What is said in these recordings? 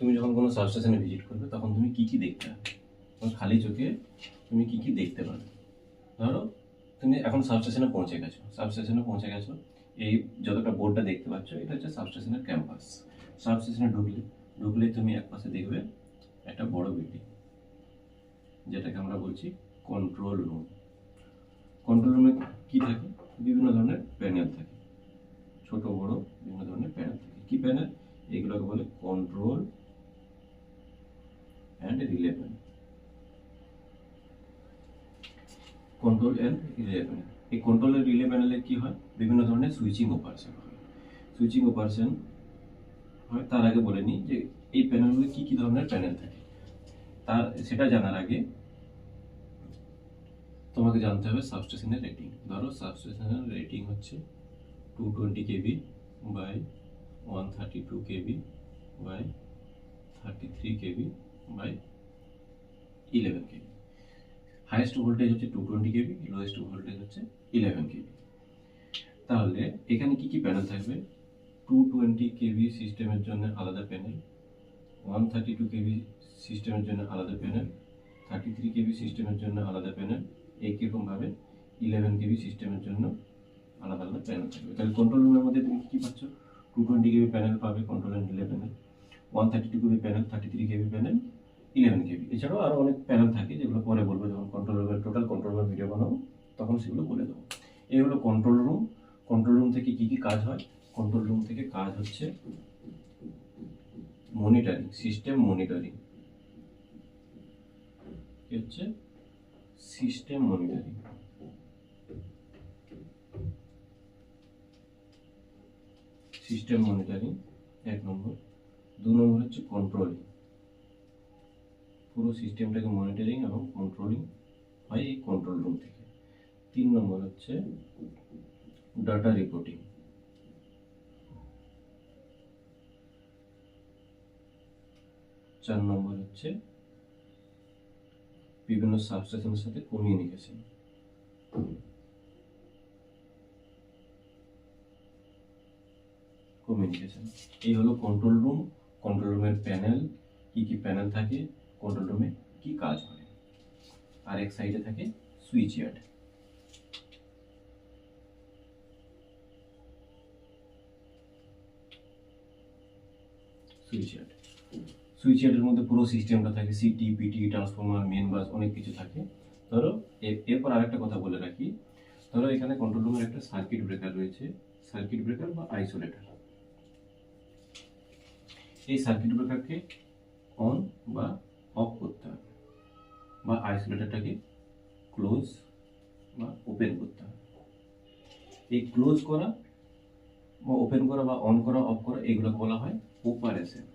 তুমি যখন কোনো সাবস্টেশনে ভিজিট করবে তখন তুমি কি কি দেখতে পাবে, তখন খালি চোখে তুমি কি কি দেখতে পাবে। ধরো তুমি এখন সাবস্টেশনে পৌঁছে গেছো, এই যতটা বোর্ডটা দেখতে পাচ্ছ এটা হচ্ছে সাবস্টেশনের ক্যাম্পাস। সাবস্টেশনে ঢুকলে তুমি একপাশে দেখবে একটা বড় বিল্ডিং, যেটাকে আমরা বলছি কন্ট্রোল রুম। কন্ট্রোল রুমে কি থাকে, বিভিন্ন ধরনের প্যানেল থাকে, ছোট বড় বিভিন্ন ধরনের প্যানেল থাকে। কি প্যানেল? এগুলোকে বলে control and relay panel. Control and relay panel, এই কন্ট্রোল অ্যান্ড রিলে প্যানেলে কি হয়, বিভিন্ন ধরনের সুইচিং অপারেশন হয়। সুইচিং অপারেশন হয়, তার আগে বলে নিই যে এই প্যানেলগুলো কি কি ধরনের প্যানেল থাকে। সেটা জানার আগে তোমাকে জানতে হবে সাবস্টেশনের রেটিং। ধরো সাবস্টেশনের রেটিং হচ্ছে 220 kV by 132 kV by 33 kV by 11 kV. Highest voltage হচ্ছে 220 কেভি, লোয়েস্ট ভোল্টেজ হচ্ছে 11 কেভি। তাহলে এখানে কি কি প্যানেল থাকবে? 220 কেভি সিস্টেমের জন্য আলাদা প্যানেল, 132 কেভি সিস্টেমের জন্য আলাদা প্যানেল, 33 কেভি সিস্টেমের জন্য আলাদা প্যানেল, একইরকমভাবে 11 কেভি সিস্টেমের জন্য আলাদা আলাদা প্যানেল থাকবে। তাহলে কন্ট্রোল রুমের মধ্যে তুমি কি পাচ্ছ? 220 কেভি প্যানেল পাবে, control and relay panel, 132 kV panel, 33 kV panel, 11 kV. এছাড়াও আরও অনেক প্যানেল থাকে যেগুলো পরে বলবো, যখন কন্ট্রোল রুমের টোটাল কন্ট্রোল রুমের ভিডিও বানাবো তখন সেগুলো বলে দেবো। এই হলো কন্ট্রোল রুম। কন্ট্রোল রুম থেকে কি কি কাজ হয়? কন্ট্রোল রুম থেকে কাজ হচ্ছে মনিটরিং, সিস্টেম মনিটরিং। কি হচ্ছে? System monitoring. সিস্টেম মনিটরিং 1 নম্বর। 2 নম্বর হচ্ছে কন্ট্রোলিং, পুরো সিস্টেমটাকে মনিটরিং এবং কন্ট্রোলিং হয় এই কন্ট্রোল রুম থেকে। 3 নম্বর হচ্ছে ডাটা রিপোর্টিং। 4 নম্বর হচ্ছে বিভিন্ন সাবস্টেশনের সাথে কমিউনিকেশন। এই হলো কন্ট্রোল রুম। কন্ট্রোল রুমের প্যানেল, কি কি প্যানেল থাকে, কন্ট্রোল রুমে কি কাজ হয়। আর এক সাইডে থাকে সুইচ ইয়ার্ড। সুইচ ইয়ার্ডের মধ্যে পুরো সিস্টেমটা থাকে, CT, PT, transformer, main bus, অনেক কিছু থাকে। ধরো এরপর আরেকটা কথা বলে রাখি, ধরো এখানে কন্ট্রোল রুমের একটা সার্কিট ব্রেকার রয়েছে, সার্কিট ব্রেকার বা আইসোলেটর। এই সার্কিট ব্রেকারকে অন বা অফ করতে হবে, বা আইসোলেটরটাকে ক্লোজ বা ওপেন করতে হবে। এই ক্লোজ করা বা ওপেন করা বা অন করা অফ করা এগুলোকে বলা হয় অপারেশন।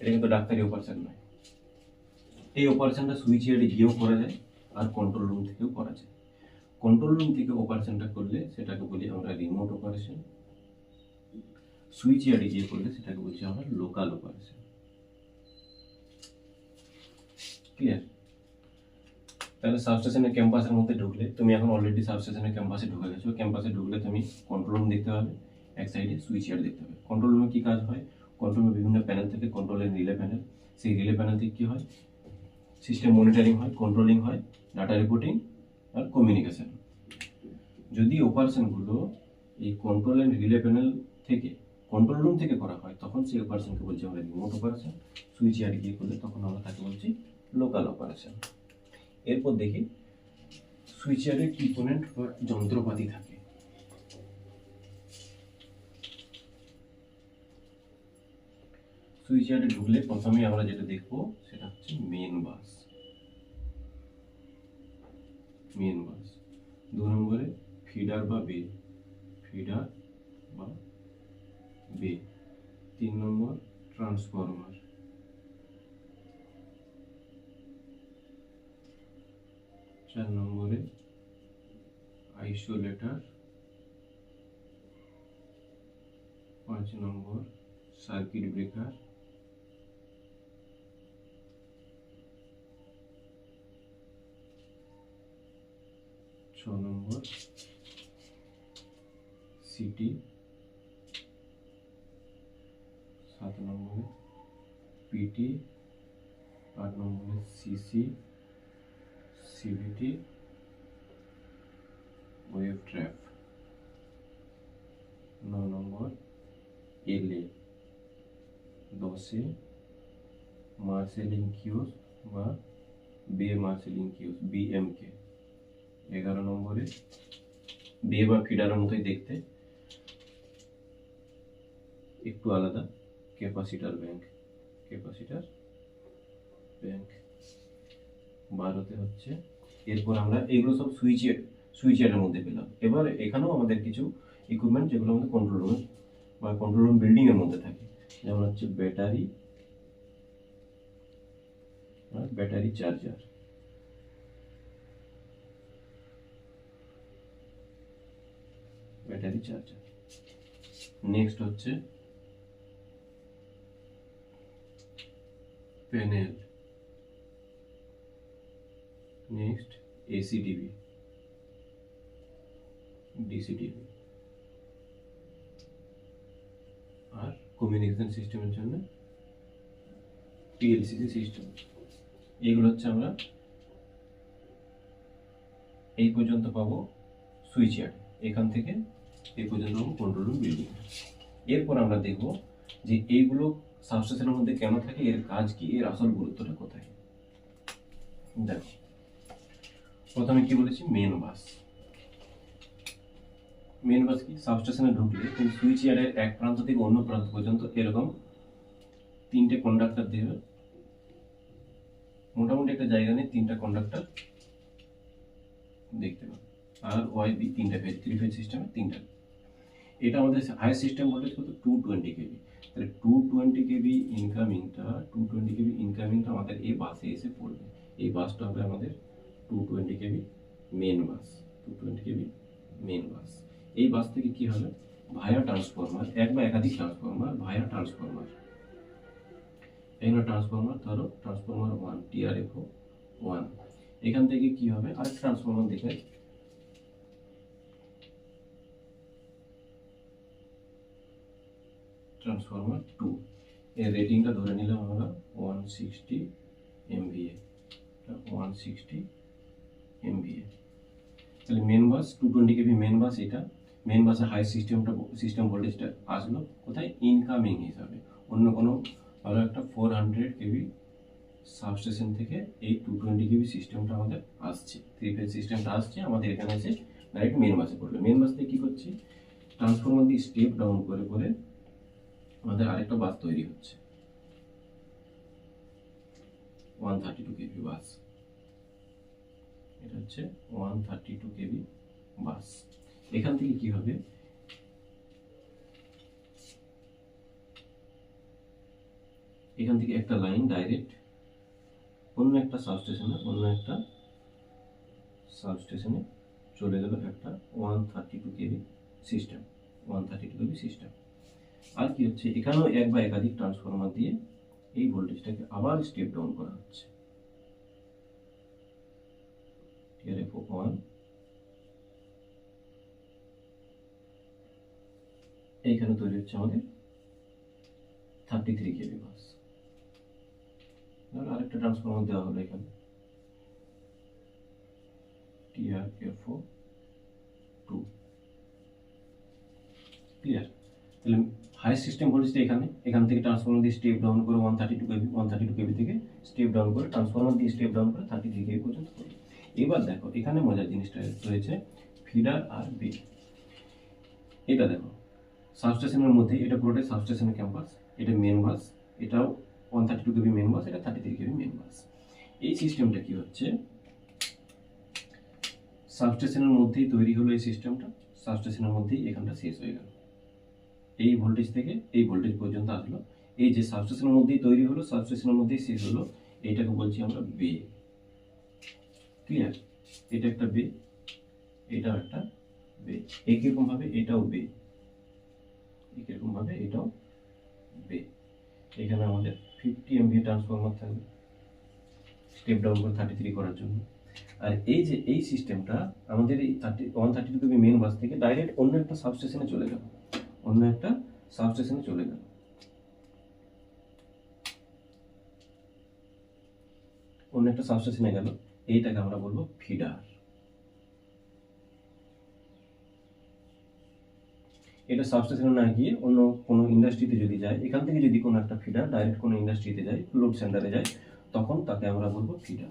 এটা কিন্তু ডাক্তারি অপারেশন নয়। এই অপারেশনটা সুইচ ইয়ার্ডে গিয়েও করা যায় আর কন্ট্রোল রুম থেকেও করা যায়। কন্ট্রোল রুম থেকে অপারেশনটা করলে সেটাকে বলি আমরা রিমোট অপারেশন, সুইচ ইয়ার্ডে গিয়ে করলে সেটাকে বলছি আমরা লোকাল অপারেশন। ক্লিয়ার? তাহলে সাবস্টেশনের ক্যাম্পাসের মধ্যে ঢুকলে, তুমি এখন অলরেডি সাবস্টেশনের ক্যাম্পাসে ঢুকে গেছো, ক্যাম্পাসে ঢুকলে তুমি কন্ট্রোল রুম দেখতে পাবে, এক সাইডে সুইচ ইয়ার্ড দেখতে পাবে। কন্ট্রোল রুমে কি কাজ হয়? কন্ট্রোল রুমে বিভিন্ন প্যানেল থেকে, কন্ট্রোল এন্ড রিলে প্যানেল। সেই রিলে প্যানেল থেকে কি হয়? সিস্টেম মনিটরিং হয়, কন্ট্রোলিং হয়, ডাটা রিপোর্টিং আর কমিউনিকেশন। যদি অপারেশনগুলো এই কন্ট্রোল এন্ড রিলে প্যানেল থেকে, কন্ট্রোল রুম থেকে করা হয়, তখন সেই অপারেশনকে বলছি আমরা রিমোট অপারেশন। সুইচ ইয়ার্ডে গিয়ে করলে তখন আমরা তাকে বলছি লোকাল অপারেশন। এরপর দেখি সুইচ ইয়ার্ডে কম্পোনেন্ট বা যন্ত্রপাতি থাকে। সুইচ ইয়ার্ডে ঢুকলে প্রথমে আমরা যেটা দেখবো সেটা হচ্ছে মেন বাস। 2 নম্বরে ফিডার বা বে। 3 নম্বর ট্রান্সফরমার। 4 নম্বরে আইসোলেটর। 5 নম্বর সার্কিট ব্রেকার। 6 নম্বর সিটি। 7 নম্বরে পিটি, 8 নম্বরে সিসি, সিভিটি, ওয়েভ ট্র্যাপ, 9 নম্বর এলএ, 10-এ মার্সেলিং কিউস বা বে মার্সেলিং কিউস বিএমকে, 11 নম্বরে বে বা ফিডারের মতোই দেখতে, একটু আলাদা, ক্যাপাসিটার ব্যাংক, 12-তে হচ্ছে। এরপর আমরা এগুলো সব সুইচের মধ্যে পেলাম। এবার এখানেও আমাদের কিছু ইকুইপমেন্ট যেগুলো আমাদের কন্ট্রোল রুম বা কন্ট্রোল রুম বিল্ডিং এর মধ্যে থাকে, যেমন হচ্ছে ব্যাটারি চার্জার, নেক্সট হচ্ছে panel, next AC DB, DC DB, আর কমিউনিকেশন সিস্টেমের জন্য পিএলসিসি সিস্টেম। এইগুলো হচ্ছে আমরা এই পর্যন্ত পাবো সুইচ ইয়ার্ড, এখান থেকে এই পর্যন্ত পাবো কন্ট্রোল রুম বিল্ডিং। এরপর আমরা দেখব যে এইগুলো সাবস্টেশনের মধ্যে কেন থাকে, এর কাজ কি, এর আসল গুরুত্বটা কোথায়। দেখো, প্রথমে কি বলেছি, মেন বাস কি, সাবস্টেশনে ঢুকলে তুমি সুইচ ইয়ার্ডের এক প্রান্ত থেকে অন্য প্রান্ত পর্যন্ত এরকম 3টে কন্ডাক্টর দেবে, মোটামুটি একটা জায়গা নিয়ে 3টা কন্ডাক্টর দেখতে পাবে, আর ওয়াইবি 3টা ফেজ, 3 ফেজ সিস্টেমে 3টা। এটা আমাদের হাই সিস্টেম ভোল্টেজ কত, 220 কেভি। তাহলে 220 কেভি ইনকামিংটা আমাদের এই বাসে এসে পড়বে। এই বাসটা হবে আমাদের 220 কেভি মেন বাস, এই বাস থেকে কি হবে, ভায়া ট্রান্সফরমার, এক বা একাধিক ট্রান্সফরমার, এখানে ট্রান্সফরমার, ধরো ট্রান্সফরমার 1 TRFO 1, এখান থেকে কি হবে, আরেকটা ট্রান্সফরমার দেখাই, ট্রান্সফরমার 2, এর রেটিংটা ধরে নিলাম আমরা 160 MVA, তাহলে main bus 220 kV main bus, এটা মেন বাসের হাই সিস্টেম ভোল্টেজটা আসলো কোথায়, ইনকামিং হিসাবে। অন্য কোনো ভালো একটা 400 কেভি সাবস্টেশন থেকে এই 220 কেভি সিস্টেমটা আমাদের আসছে, 3 ফেজ সিস্টেমটা আসছে আমাদের এখানে এসে ডাইরেক্ট মেন বাসে পড়বে। মেন বাস থেকে কি করছে, ট্রান্সফরমার দিয়ে স্টেপ ডাউন করে করে আমাদের আরেকটা বাস তৈরি হচ্ছে, 132 কেভি বাস, এটা হচ্ছে 132 কেভি বাস। এখান থেকে কি হবে, এখান থেকে একটা লাইন ডাইরেক্ট অন্য একটা সাবস্টেশনে চলে গেল, একটা 132 কেভি সিস্টেম, আর কি হচ্ছে, এখানেও এক বা একাধিক ট্রান্সফরমার দিয়ে এই ভোল্টেজটাকে আবার স্টেপ ডাউন করা হচ্ছে, TRFO 1, এইখানে তৈরি হচ্ছে আমাদের 33 কেভি বাস। আরেকটা ট্রান্সফরমার দেওয়া হলো এখানে, TRFO 2, ক্লিয়ার। তাহলে হাই সিস্টেম ভোল্টেজটা এখান থেকে ট্রান্সফরমার দিয়ে স্টেপ ডাউন করে 132 কেভি থেকে স্টেপ ডাউন করে ট্রান্সফরমার দিয়ে স্টেপ ডাউন করে 33 কেভি পর্যন্ত করে। এবার দেখো এখানে মজার জিনিসটা রয়েছে, ফিডার আর বে। এটা দেখো সাবস্টেশনের মধ্যে, এটা পুরোটাই সাবস্টেশনের ক্যাম্পাস, এটা মেন বাস, এটাও 132 কেভি মেন বাস, এটা 33 কেভি মেন বাস। এই সিস্টেমটা কি হচ্ছে, সাবস্টেশনের মধ্যেই তৈরি হলো এই সিস্টেমটা, সাবস্টেশনের মধ্যেই এখানটা শেষ হয়ে গেল, এই ভোল্টেজ থেকে এই ভোল্টেজ পর্যন্ত আসলো, এই যে সাবস্টেশনের মধ্যেই তৈরি হলো, সাবস্টেশনের মধ্যেই শেষ হলো, এইটাকে বলছি আমরা বে, ক্লিয়ার। এটা একটা বে, এটাও একটা বে, একইরকম ভাবে এটাও বে, এখানে আমাদের 50 MVA ট্রান্সফরমার থাকবে স্টেপ ডাউন করে 33 করার জন্য। আর এই যে এই সিস্টেমটা আমাদের এই 132 কেভি মেন বাস থেকে ডাইরেক্ট অন্য একটা সাবস্টেশনে চলে গেল, অন্য একটা সাবস্টেশনে গেল, এইটাকে আমরা বলবো ফিডার। এটা সাবস্টেশনে না গিয়ে অন্য কোনো ইন্ডাস্ট্রিতে যদি যায়, এখান থেকে যদি কোনো একটা ফিডার ডাইরেক্ট কোনো ইন্ডাস্ট্রিতে যায়, লোড সেন্টারে যায়, তখন তাকে আমরা বলবো ফিডার।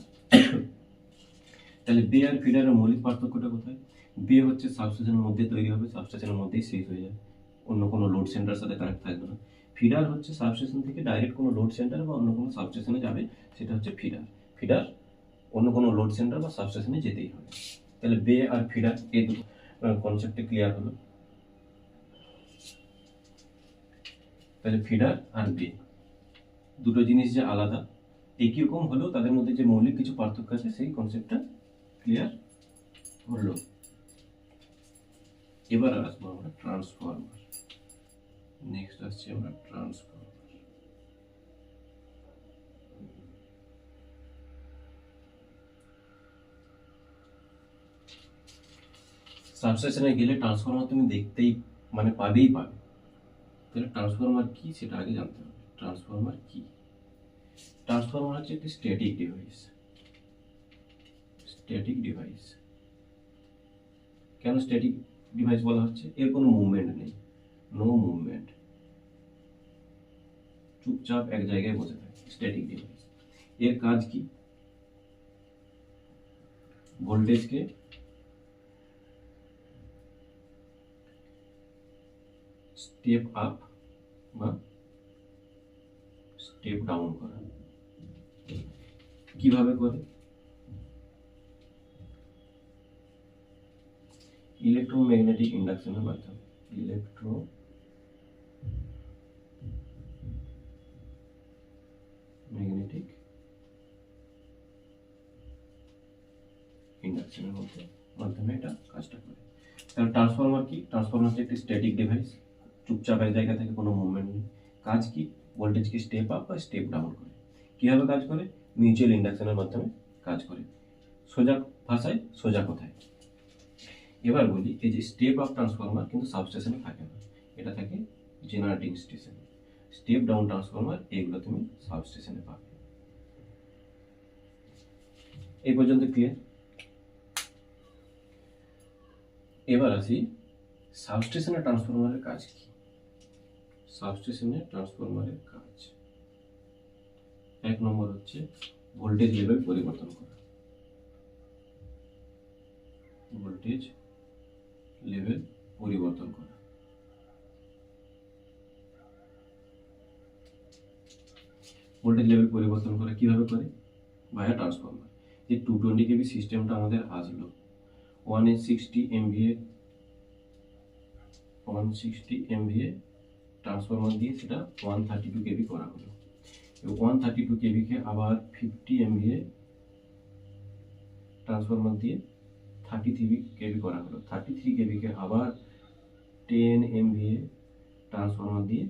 তাহলে বে আর ফিডারের মৌলিক পার্থক্যটা কোথায়? বে হচ্ছে সাবস্টেশনের মধ্যে তৈরি হবে, সাবস্টেশনের মধ্যেই শেষ হয়ে যায়, অন্য কোনো লোড সেন্টারের সাথে কানেক্ট থাকবে না। ফিডার হচ্ছে সাবস্টেশন থেকে ডাইরেক্ট কোনো লোড সেন্টার বা অন্য কোনো সাবস্টেশনে যাবে, সেটা হচ্ছে ফিডার। ফিডার অন্য কোনো লোড সেন্টার বা সাবস্টেশনে যেতেই হবে। তাহলে বে আর ফিডার এই দুটো কনসেপ্টে ক্লিয়ার হলো। তাহলে ফিডার আর বে দুটো জিনিস যে আলাদা, একই রকম হলেও তাদের মধ্যে যে মৌলিক কিছু পার্থক্য আছে সেই কনসেপ্টটা ক্লিয়ার হলো। এবার আসবো আমরা ট্রান্সফরমার। নেক্সট আসছে আমরা ট্রান্সফরমার। সাবস্টেশনে গেলে ট্রান্সফরমার তুমি দেখতেই মানে পাবেই পাবে। তাহলে ট্রান্সফরমার কি সেটা আগে জানতে হবে। ট্রান্সফরমার কি? ট্রান্সফরমার হচ্ছে একটি স্ট্যাটিক ডিভাইস। স্ট্যাটিক ডিভাইস কেন স্ট্যাটিক ডিভাইস বলা হচ্ছে? এর কোনো মুভমেন্ট নেই, নো মুভমেন্ট, চুপচাপ এক জায়গায় বসে থাকে, স্ট্যাটিক ডিভাইস। এর কাজ কি? ভোল্টেজকে স্টেপ আপ বা স্টেপ ডাউন করা। কিভাবে করে? ইলেকট্রোম্যাগনেটিক ইন্ডাকশনের মাধ্যমে। ইলেকট্রোম্যাগনেটিক ইন্ডাকশনের মাধ্যমে এটা কাজটা করে। তাহলে ট্রান্সফরমার কি? ট্রান্সফরমার হচ্ছে একটি স্ট্যাটিক ডিভাইস, চুপচাপ এক জায়গা থেকে কোনো মুভমেন্ট নেই। কাজ কি? ভোল্টেজকে স্টেপ আপ বা স্টেপ ডাউন করে। কিভাবে কাজ করে? মিউচুয়াল ইন্ডাকশনের মাধ্যমে কাজ করে। সোজা ভাষায় সোজা কথায় এবার বলি, এই যে স্টেপ আপ ট্রান্সফরমার কিন্তু সাবস্টেশনে থাকে না, এটা থাকে জেনারেটিং স্টেশনে। স্টেপ ডাউন ট্রান্সফরমার এগুলো তুমি সাবস্টেশনে পাবে। এই পর্যন্ত ক্লিয়ার? এবার আসি সাবস্টেশনে ট্রান্সফরমারের কাজ কি। সাবস্টেশনে ট্রান্সফরমারের কাজ 1 নম্বর হচ্ছে ভোল্টেজ লেভেল পরিবর্তন করা। ভোল্টেজ লেভেল পরিবর্তন করা। ভোল্টেজ লেভেল পরিবর্তন করা কিভাবে করে? ভায়া ট্রান্সফরমার। যে 220 কেভি সিস্টেমটা আমাদের আসলো, 160 MVA ট্রান্সফরমার দিয়ে সেটা 132 কেভি করা হলো। 132 কেভিকে আবার 50 MVA ট্রান্সফরমার দিয়ে 33 কেভি করা হলো। 33 কেভিকে আবার 10 MVA ট্রান্সফরমার দিয়ে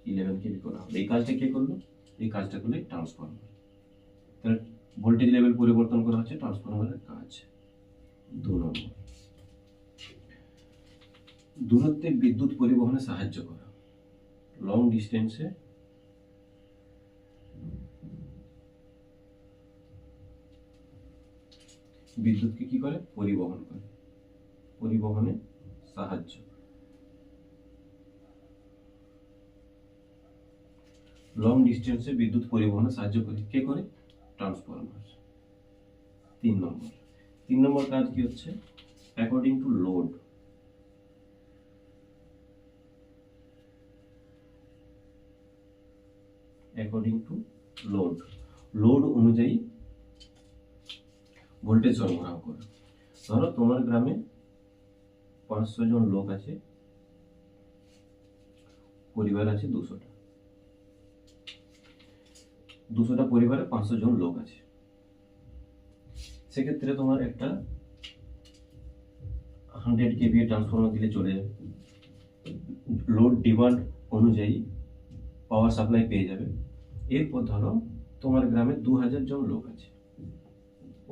11 কেভি করা হলো। এই কাজটা কে করলো? এই কাজটা করলে ট্রান্সফরমার। তাহলে ভোল্টেজ লেভেল পরিবর্তন করা হচ্ছে ট্রান্সফরমারের কাজ। 2 নম্বর, দূরত্বে বিদ্যুৎ পরিবহনে সাহায্য করা। লং ডিস্টেন্সে বিদ্যুৎকে কি করে? পরিবহন করে, পরিবহনে সাহায্য। লং ডিস্টেন্সে বিদ্যুৎ পরিবহনে সাহায্য করে কে করে? ট্রান্সফরমার। 3 নম্বর, 3 নম্বর কাজ কি হচ্ছে? According to load. According to load, load অনুযায়ী ভোল্টেজ সরবরাহ করা। ধরো তোমার গ্রামে 500 জন লোক আছে, পরিবার আছে 200টা। 200টা পরিবারে 500 জন লোক আছে। সেক্ষেত্রে তোমার একটা 100 কেভিএ ট্রান্সফরমার দিলে চলে যাবে। লোড ডিমান্ড অনুযায়ী পাওয়ার সাপ্লাই পেয়ে যাবে। এরপর ধরো তোমার গ্রামে 2000 জন লোক আছে,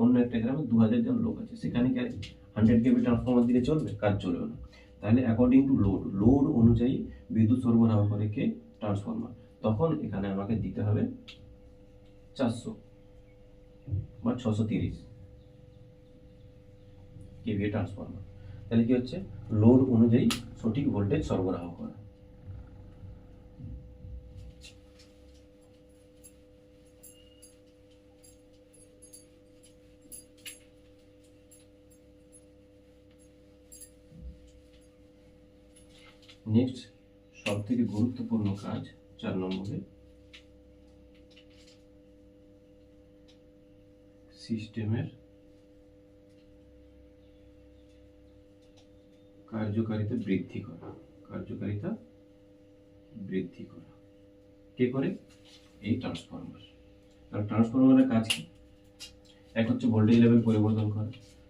অন্য একটা গ্রামে 2000 জন লোক আছে, সেখানে কি 100 কেভি ট্রান্সফরমার দিলে চলবে? কাজ চলবে না। তাহলে অ্যাকর্ডিং টু লোড, লোড অনুযায়ী বিদ্যুৎ সরবরাহ করে কে? ট্রান্সফরমার। তখন এখানে আমাকে দিতে হবে 400। বা 630 কেভিএ ট্রান্সফরমার। তাহলে কি হচ্ছে, লোড অনুযায়ী সঠিক ভোল্টেজ সরবরাহ করা। নেক্সট সব থেকে গুরুত্বপূর্ণ কাজ 4 নম্বরে, সিস্টেমের কার্যকারিতা বৃদ্ধি করা। কার্যকারিতা বৃদ্ধি করা কে করে? এই ট্রান্সফরমার। আর ট্রান্সফরমারের কাজ কি? এক হচ্ছে ভোল্টেজ লেভেল পরিবর্তন করা,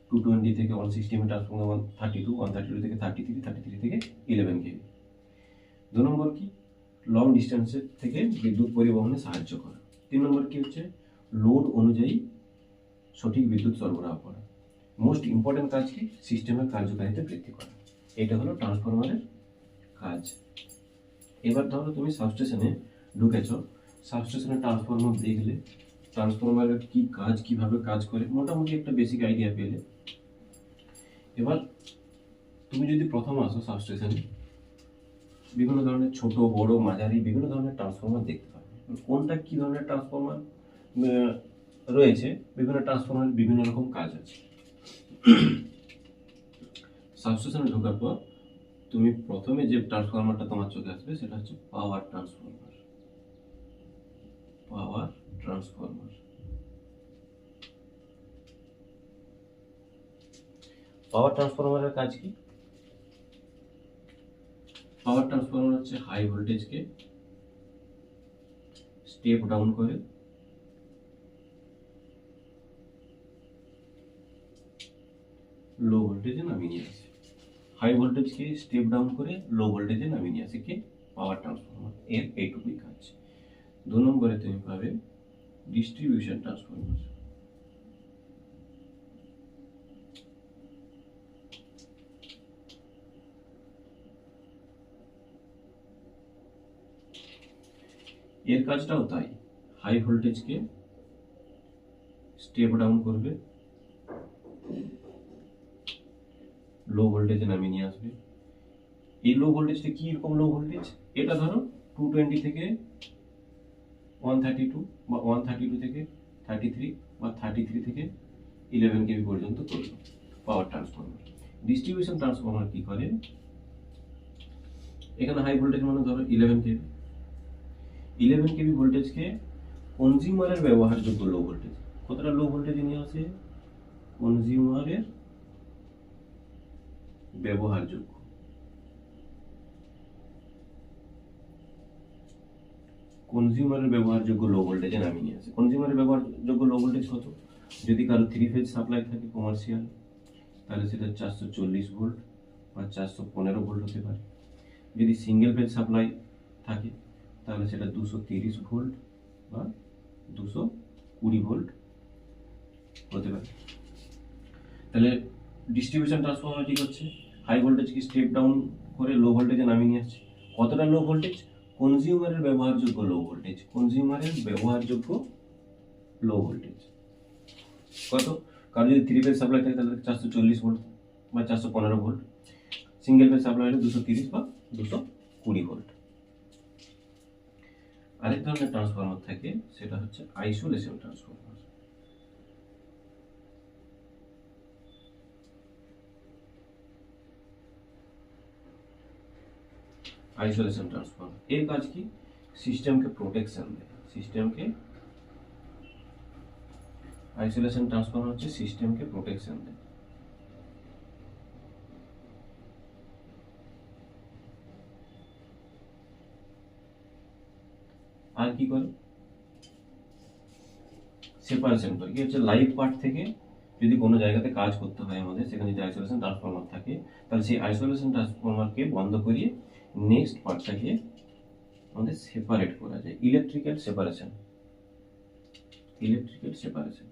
220 থেকে 160 ট্রান্সফরমার 132, 132 থেকে 33, 33 থেকে 11 কেভি। 2 নম্বর কি? লং ডিস্টেন্সের থেকে বিদ্যুৎ পরিবহনে সাহায্য করা। 3 নম্বর কি হচ্ছে? লোড অনুযায়ী সঠিক বিদ্যুৎ সরবরাহ করা। মোস্ট ইম্পর্টেন্ট কাজ কি? সিস্টেমের কার্যকারিতা বৃদ্ধি করা। এটা হলো ট্রান্সফরমারের কাজ। এবার ধরো তুমি সাবস্টেশনে ঢুকেছ, সাবস্টেশনে ট্রান্সফরমার দেখলে ট্রান্সফরমারের কি কাজ, কিভাবে কাজ করে মোটামুটি একটা বেসিক আইডিয়া পেলে। এবার তুমি যদি প্রথম আসো সাবস্টেশনে, বিভিন্ন ধরনের ছোট বড় মাঝারি বিভিন্ন ধরনের ট্রান্সফরমার দেখতে পাবে। কোনটা কি ধরনের ট্রান্সফরমার রয়েছে, বিভিন্ন ট্রান্সফরমারের বিভিন্ন রকম কাজ আছে। সাবস্টেশনে ঢোকার পর তুমি প্রথমে যে ট্রান্সফরমারটা তোমার চোখে আসবে সেটা হচ্ছে পাওয়ার ট্রান্সফরমার। Power transformer. পাওয়ার ট্রান্সফরমারের কাজ কি? পাওয়ার ট্রান্সফরমার হচ্ছে হাই ভোল্টেজকে স্টেপ ডাউন করে লো ভোল্টেজে নামিয়ে নিয়ে আসে। হাই ভোল্টেজকে স্টেপ ডাউন করে লো ভোল্টেজে নামিয়ে নিয়ে আসে কে? Power transformer. এর এইটুকুই কাজ। 2 নম্বরে তুমি পাবে ডিস্ট্রিবিউশন ট্রান্সফরমার। এর কাজটাও তাই, হাই ভোল্টেজকে স্টেপ ডাউন করবে, লো ভোল্টেজে নামিয়ে নিয়ে আসবে। এই লো ভোল্টেজটা কি রকম লো ভোল্টেজ? এটা ধরো 220 থেকে 132 বা 132 থেকে 33 বা 33 থেকে 11 কেভি পর্যন্ত করলো পাওয়ার ট্রান্সফরমার। ডিস্ট্রিবিউশন ট্রান্সফরমার কি করে? এখানে হাই ভোল্টেজ মানে ধরো 11 কেভি। 11 কেভি ভোল্টেজকে কনজিউমারের ব্যবহারযোগ্য লো ভোল্টেজ, কতটা লো ভোল্টেজে নিয়ে আসে? কনজিউমারের ব্যবহারযোগ্য। কনজিউমারের ব্যবহারযোগ্য লো ভোল্টেজে নামিয়ে নিয়ে আসে। কনজিউমারের ব্যবহারযোগ্য লো ভোল্টেজ কত? যদি কারো 3 ফেজ সাপ্লাই থাকে কমার্শিয়াল, তাহলে সেটা 440 ভোল্ট বা 415 ভোল্ট হতে পারে। যদি সিঙ্গেল ফেজ সাপ্লাই থাকে তাহলে সেটা 230 ভোল্ট বা 220 ভোল্ট হতে পারে। তাহলে ডিস্ট্রিবিউশন ট্রান্সফরমার কি করছে? হাই ভোল্টেজকে স্টেপ ডাউন করে লো ভোল্টেজে নামিয়ে নিয়ে আসছে। কতটা লো ভোল্টেজ? কনজিউমারের ব্যবহারযোগ্য লো ভোল্টেজ। কনজিউমারের ব্যবহারযোগ্য লো ভোল্টেজ কত? কারণ যদি 3 ফেজ সাপ্লাই থাকে তাহলে 440 ভোল্ট বা 415 ভোল্ট, সিঙ্গেল ফেজ সাপ্লাই হলে 230 বা 220 ভোল্ট। আরেক ধরনের ট্রান্সফরমার থাকে, সেটা হচ্ছে আইসোলেশন ট্রান্সফরমার। আইসোলেশন ট্রান্সফরমার এর কাজ কি? সিস্টেমকে প্রোটেকশন দেয়। সিস্টেমকে আইসোলেশন ট্রান্সফরমার হচ্ছে সিস্টেমকে প্রোটেকশন দেয়। আর কি করে? সেপারেশন করে। কি হচ্ছে? লাইভ পার্ট থেকে যদি কোনো জায়গাতে কাজ করতে হয় আমাদের, সেখানে যদি আইসোলেশন ট্রান্সফরমার থাকে তাহলে সেই আইসোলেশন ট্রান্সফরমারকে বন্ধ করিয়ে নেক্সট পার্টটাকে আমাদের সেপারেট করা যায়। Electrical separation. Electrical separation.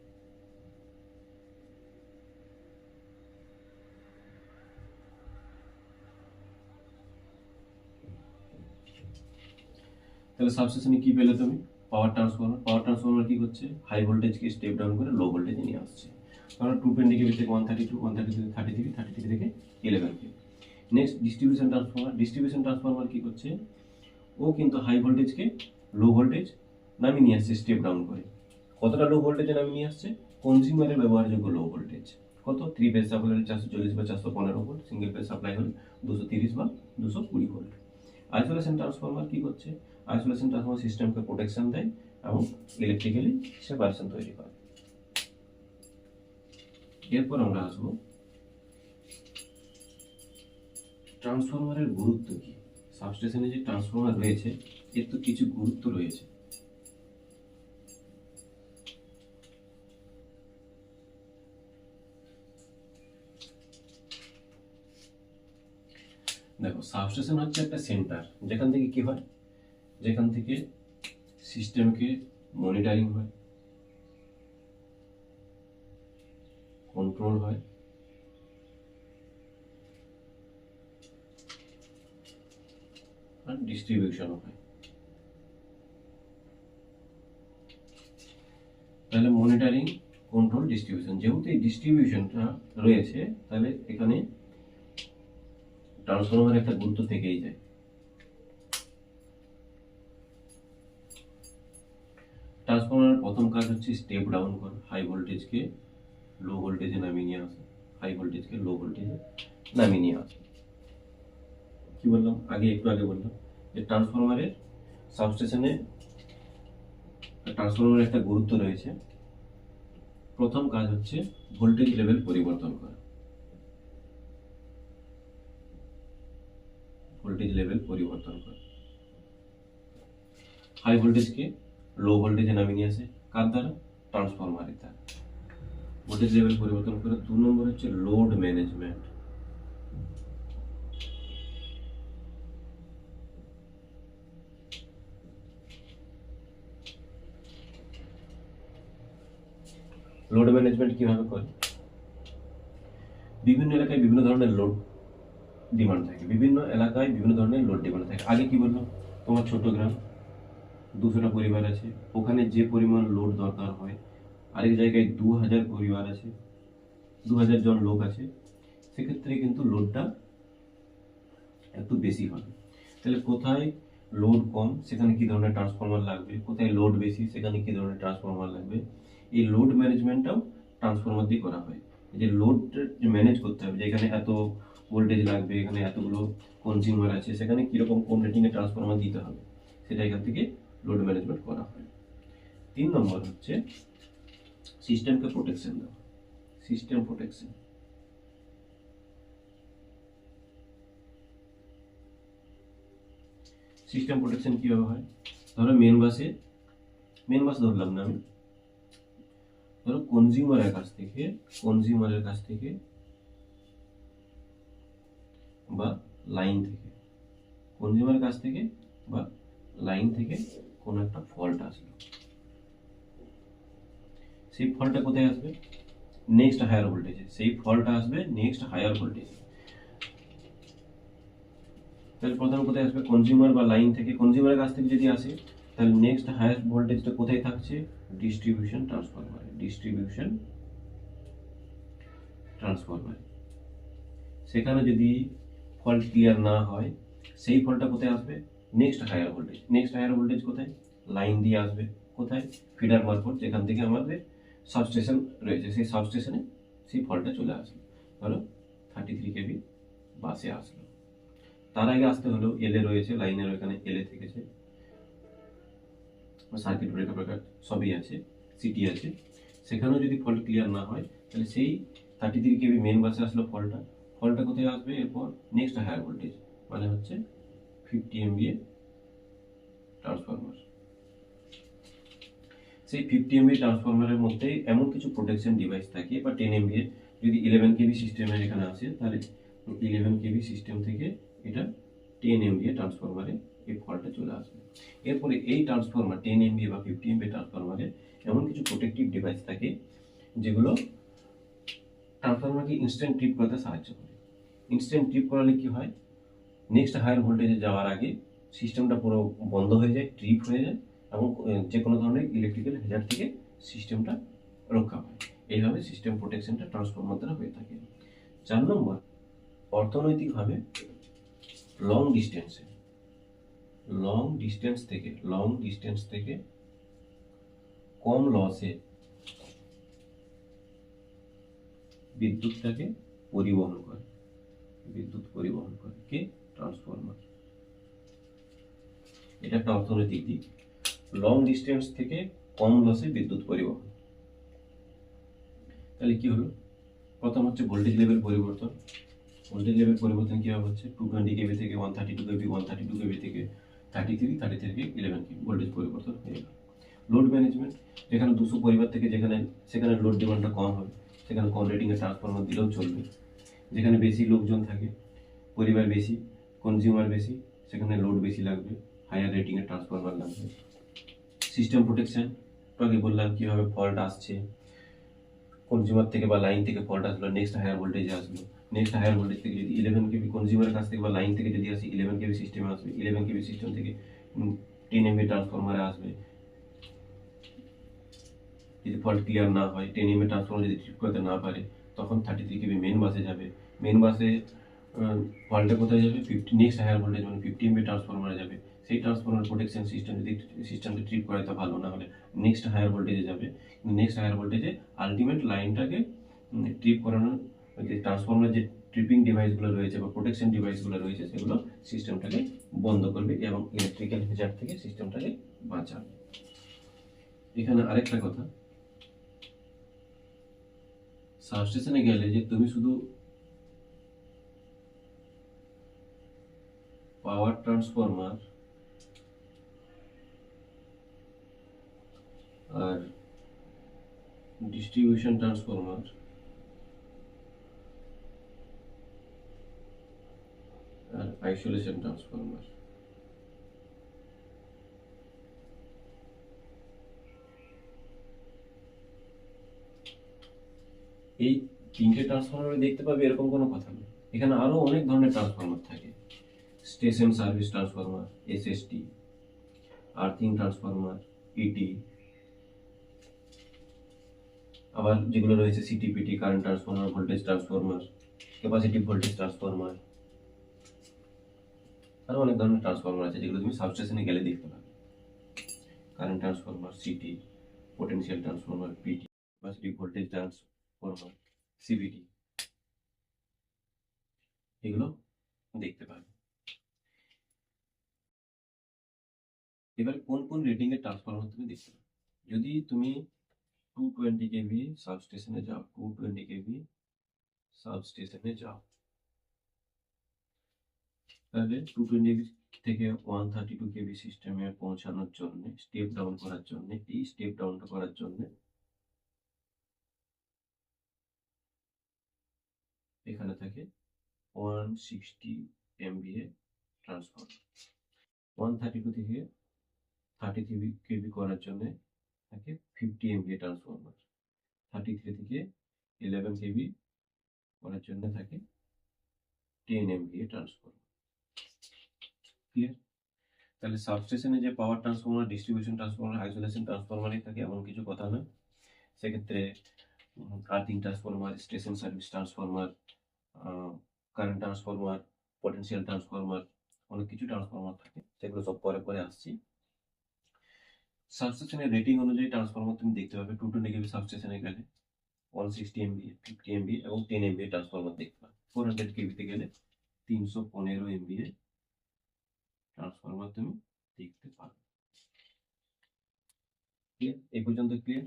তাহলে সাবস্টেশনে কি পেলে তুমি? পাওয়ার ট্রান্সফরমার কি করছে, হাই ভোল্টেজকে স্টেপ ডাউন করে লো ভোল্টেজে নিয়ে আসছে। কারণ 220 কেবি থেকে 132, 132 33, 33 থেকে 11 কেবি। নেক্সট ডিস্ট্রিবিউশন ট্রান্সফরমার কি করছে, ও কিন্তু হাই ভোল্টেজকে লো ভোল্টেজ নামিয়ে নিয়ে আসছে স্টেপ ডাউন করে। কতটা লো ভোল্টেজে নামিয়ে নিয়ে আসছে, কনজিউমারের ব্যবহারযোগ্য লো ভোল্টেজ কত, 3 ফেজ সাপ্লাই হলে 440 বা 415 ভোল্ট, সিঙ্গেল ফেজ সাপ্লাই হলে 230 বা 220 ভোল্ট। আইসোলেশন ট্রান্সফরমার কি করছে, আইসোলেশন ট্রান্সফরমার সিস্টেমকে প্রোটেকশন দেয় এবং ইলেকট্রিক্যালি সেপারেশন তৈরি করে। এরপর আমরা আসবো ট্রান্সফরমারের গুরুত্ব কি। সাবস্টেশনে যে ট্রান্সফরমার রয়েছে এর তো কিছু গুরুত্ব রয়েছে। দেখো, সাবস্টেশন হচ্ছে একটা সেন্টার, যেখান থেকে কি হয়, যেখান থেকে সিস্টেমকে মনিটরিং হয়, কন্ট্রোল হয়, আর ডিস্ট্রিবিউশনও হয়। তাহলে মনিটরিং, কন্ট্রোল, ডিস্ট্রিবিউশন, যেহেতু এই ডিস্ট্রিবিউশনটা রয়েছে তাহলে এখানে ট্রান্সফরমার একটা গুরুত্ব থেকেই যায়। ট্রান্সফরমারের প্রথম কাজ হচ্ছে স্টেপ ডাউন করা, হাই ভোল্টেজকে লো ভোল্টেজে নামিয়ে নিয়ে আসা, হাই ভোল্টেজকে লো ভোল্টেজে নামিয়ে নিয়ে আসা। কি বললাম একটু আগে বললাম যে সাবস্টেশনে ট্রান্সফরমারের একটা গুরুত্ব রয়েছে। প্রথম কাজ হচ্ছে ভোল্টেজ লেভেল পরিবর্তন করা, হাই ভোল্টেজকে লো ভোল্টেজে নামিয়ে নিয়ে আসে কার দ্বারা, ট্রান্সফরমারের দ্বারা। ভোল্টেজ লেভেল পরিবর্তন করে 2 নম্বর হচ্ছে লোড ম্যানেজমেন্ট। লোড ম্যানেজমেন্ট কিভাবে করে, বিভিন্ন এলাকায় বিভিন্ন ধরনের লোড ডিমান্ড থাকে, আগে কি বললাম, তোমার ছোট গ্রাম 200টা পরিবার আছে, ওখানে যে পরিমাণ লোড দরকার হয়, আরেক জায়গায় 2000 পরিবার আছে, 2000 জন লোক আছে, সেক্ষেত্রে কিন্তু লোডটা একটু বেশি হবে। তাহলে কোথায় লোড কম সেখানে কি ধরনের ট্রান্সফরমার লাগবে, কোথায় লোড বেশি সেখানে কি ধরনের ট্রান্সফরমার লাগবে, এই লোড ম্যানেজমেন্টটাও ট্রান্সফরমার দিয়ে করা হয়। এই যে লোড ম্যানেজ করতে হবে, যে এখানে এত ভোল্টেজ লাগবে, এখানে এতগুলো কনজিউমার আছে, সেখানে কিরকম কোন রেটিংয়ে ট্রান্সফরমার দিতে হবে, সেটা এখান থেকে লোড ম্যানেজমেন্ট করা হয়। 3 নম্বর হচ্ছে সিস্টেমকে প্রোটেকশন দেওয়া, সিস্টেম প্রোটেকশন। সিস্টেম প্রোটেকশন কিভাবে হয়, ধরো মেন বাস ধরলাম না আমি, ধরো কনজিউমারের কাছ থেকে বা লাইন থেকে কোনো একটা ফল্ট আসলো, সেই ফল্টটা কোথায় আসবে, নেক্সট হায়ার ভোল্টেজে, তাহলে প্রথমে কোথায় আসবে, কনজিউমার বা লাইন থেকে, কনজিউমারের কাছ থেকে যদি আসে তাহলে নেক্সট হায়ার ভোল্টেজটা কোথায় থাকছে, ডিস্ট্রিবিউশন ট্রান্সফরমার। সেখানে যদি ফল্ট ক্লিয়ার না হয়, সেই ফল্টটা কোথায় আসবে, নেক্সট হায়ার ভোল্টেজ কোথায়, লাইন দিয়ে আসবে, কোথায়, ফিডার মারফত, যেখান থেকে আমাদের সাবস্টেশন রয়েছে, সেই সাবস্টেশনে সেই ফল্টটা চলে আসবে। ধরো 33 কেবি বাসে আসলো, তার আগে আসতে হলো এলএ রয়েছে, লাইনের ওখানে এলএ থেকেছে, সার্কিট ব্রেকার সবই আছে, সিটি আছে, সেখানেও যদি ফল্ট ক্লিয়ার না হয় তাহলে সেই 33 কেবি মেন বাসে আসলো ফল্টটা কোথায় আসবে, এরপর নেক্সট হায়ার ভোল্টেজ মানে হচ্ছে 50 MVA ট্রান্সফরমার। সেই 50 MVA ট্রান্সফরমারের মধ্যে এমন কিছু প্রোটেকশন ডিভাইস থাকে, বা 10 MVA যদি 11 কেবি সিস্টেমের এখানে আসে তাহলে 11 কেবি সিস্টেম থেকে এটা 10 MVA ট্রান্সফরমারে এই ফল্টটা চলে আসবে। এরপরে এই ট্রান্সফরমার 10 MVA বা 50 MVA ট্রান্সফরমারে এমন কিছু প্রোটেক্টিভ ডিভাইস থাকে যেগুলো ট্রান্সফরমারকে ইনস্ট্যান্ট ট্রিপ করতে সাহায্য করে। ইনস্ট্যান্ট ট্রিপ করালে কি হয়, নেক্সট হায়ার ভোল্টেজে যাওয়ার আগে সিস্টেমটা পুরো বন্ধ হয়ে যায়, ট্রিপ হয়ে যায়, এবং যে কোনো ধরনের ইলেকট্রিক্যাল হ্যাজার্ড থেকে সিস্টেমটা রক্ষা পায়। এইভাবে সিস্টেম প্রোটেকশনটা ট্রান্সফরমার দ্বারা হয়ে থাকে। 4 নম্বর, অর্থনৈতিকভাবে লং ডিস্টেন্স থেকে কম লসে বিদ্যুৎ পরিবহন করে কে? ট্রান্সফরমার। এটা একটা অর্থনৈতিক দিক। লং ডিস্টেন্স থেকে কম লসে বিদ্যুৎ পরিবহন। তাহলে কি হলো? প্রথম হচ্ছে ভোল্টেজ লেভেল পরিবর্তন। কিভাবে হচ্ছে? 220 কেভি থেকে 132 কেভি, 132 কেভি থেকে 33 থেকে 11 কেভি ভোল্টেজ পরিবর্তন হয়ে গেল। লোড ম্যানেজমেন্ট, যেখানে 200 পরিবার থেকে সেখানে লোড ডিমান্ডটা কম হবে, সেখানে কম রেটিংয়ের ট্রান্সফরমার দিলেও চলবে। যেখানে বেশি লোকজন থাকে, পরিবার বেশি, কনজিউমার বেশি, সেখানে লোড বেশি লাগবে, হায়ার রেটিংয়ের ট্রান্সফরমার লাগবে। সিস্টেম প্রোটেকশন, আগে বললাম কিভাবে ফল্ট আসছে, কনজিউমার থেকে বা লাইন থেকে ফল্ট আসলো, নেক্সট হায়ার ভোল্টেজে আসলো, নেক্সট হায়ার ভোল্টেজ থেকে যদি 11 কেভি কনজিউমারের কাছ থেকে বা লাইন থেকে যদি আসে 11 কেভি সিস্টেমে আসবে, 11 কেভি সিস্টেম থেকে 10 এমবি ট্রান্সফরমারে আসবে। যদি ফল্ট ক্লিয়ার না হয়, 10 এমবি ট্রান্সফরমার যদি ট্রিট করতে না পারে, তখন 33 কেভি মেন বাসে যাবে। মেন বাসে ফল্টে কোথায় যাবে? নেক্সট হায়ার ভোল্টেজ মানে 50 এমবি ট্রান্সফরমারে যাবে। সেই ট্রান্সফরমার প্রোটেকশন সিস্টেম যদি সিস্টেমকে ট্রিট করায় তো ভালো, না হলে নেক্সট হায়ার ভোল্টেজে যাবে। নেক্সট হায়ার ভোল্টেজে আলটিমেট লাইনটাকে ট্রিপ করানোর যে ট্রান্সফরমার যে ট্রিপিং ডিভাইসগুলো রয়েছে বা প্রোটেকশন ডিভাইসগুলো রয়েছে, সেগুলো সিস্টেমটাকে বন্ধ করবে এবং ইলেকট্রিক্যাল হ্যাজার্ড থেকে সিস্টেমটাকে বাঁচাবে। এখানে আরেকটা কথা, সাবস্টেশনে গেলে যে তুমি শুধু পাওয়ার ট্রান্সফরমার আর ডিস্ট্রিবিউশন ট্রান্সফরমার আর আইসোলেশন ট্রান্সফরমার, এই 3টে ট্রান্সফরমার দেখতে পাবে এরকম কোনো কথা নেই। এখানে আরো অনেক ধরনের ট্রান্সফরমার থাকে। Station service transformer, SST, earthing transformer, ET, আবার যেগুলো রয়েছে CTPT, current transformer, voltage transformer, capacitive voltage transformer, আরো অনেক ধরনের ট্রান্সফরমার আছে যেগুলো তুমি সাবস্টেশনে গেলে দেখতে পাবে। Current transformer, CT, potential transformer, PT, capacitive voltage transformer, CVT, এগুলো দেখতে পাবে। এবার কোন কোন রেটিং এর ট্রান্সফরমার তুমি দেখতে পাবে? যদি তুমি 220 কেভি সাবস্টেশনে যাও, 220 কেভি সাবস্টেশনে যাও, তাহলে 220 থেকে 132 কেভি সিস্টেমে পৌঁছানোর জন্য, স্টেপ ডাউন করার জন্য, এই স্টেপ ডাউনটা করার জন্য এখানে থাকে 160 এমভিএ ট্রান্সফরমার। 132 থেকে 33 কেভি করার জন্য থাকে 50 এমভিএ ট্রান্সফরমার। 33 থেকে 11 কেভি করার জন্য থাকে 10 এমভিএ ট্রান্সফরমার। ক্লিয়ার? তাহলে সাবস্টেশনে যে power transformer, distribution transformer, isolation ট্রান্সফরমারই থাকে এমন কিছু কথা নয়। সেক্ষেত্রে earthing transformer, station service transformer, current transformer, potential transformer, অনেক কিছু ট্রান্সফরমার থাকে, সেগুলো সব পরে পরে আসছি। সাবস্টেশনের রেটিং অনুযায়ী ট্রান্সফরমার তুমি দেখতে পাবে। 220 কেভি সাবস্টেশনে গেলে 160 এমভি, 50 এমভি এবং 10 এমভি ট্রান্সফরমার দেখতে পাবে। 400 কেভিতে গেলে 315 এমভি ট্রান্সফরমার তুমি দেখতে পাবে। ক্লিয়ার? এই পর্যন্ত ক্লিয়ার?